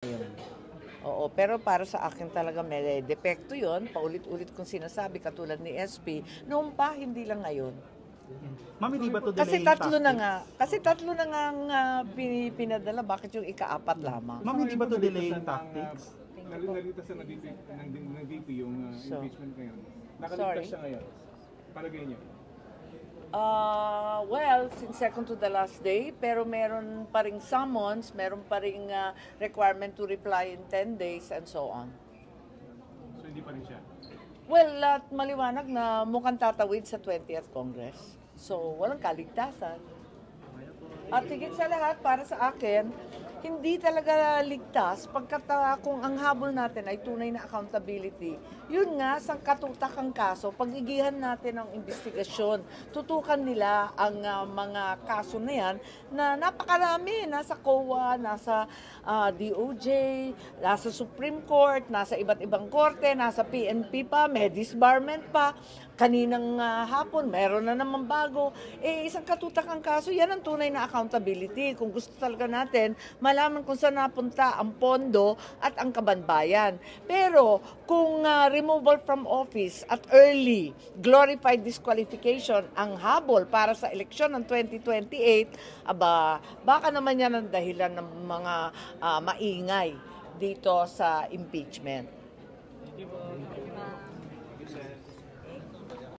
Yun. Oo, pero para sa akin talaga may depekto yon. Paulit-ulit kong sinasabi katulad ni SP, noon pa, hindi lang ngayon. Ma'am, hindi ba to Kasi delaying tatlo na nga, tactics? kasi tatlo na nga ang pinadala, bakit yung ikaapat lamang? Ma'am, hindi ba to delaying tactics? Nalitasan na ng DP yung So, impeachment ngayon. sorry. Nakaligtas siya ngayon. Palagay niyo. Well, since second to the last day, pero meron pa ring summons, meron pa ring requirement to reply in 10 days and so on. So hindi pa rin siya. Well, at maliwanag na mukhang tatawid sa 20th Congress. So, walang kaligtasan. At higit sa lahat, para sa akin, hindi talaga ligtas pagkat kung ang habol natin ay tunay na accountability. Yun nga, sa katutakang kaso, pagigihan natin ang investigasyon, tutukan nila ang mga kaso na yan na napakarami, nasa COA, nasa DOJ, nasa Supreme Court, nasa iba't ibang korte, nasa PNP pa, may disbarment pa. Kaninang hapon, meron na naman bago. Isang katutakang kaso, yan ang tunay na accountability. Kung gusto talaga natin, malaman kung saan napunta ang pondo at ang kabanbayan. Pero kung removal from office at early glorified disqualification ang habol para sa eleksyon ng 2028, baka naman yan ang dahilan ng mga maingay dito sa impeachment.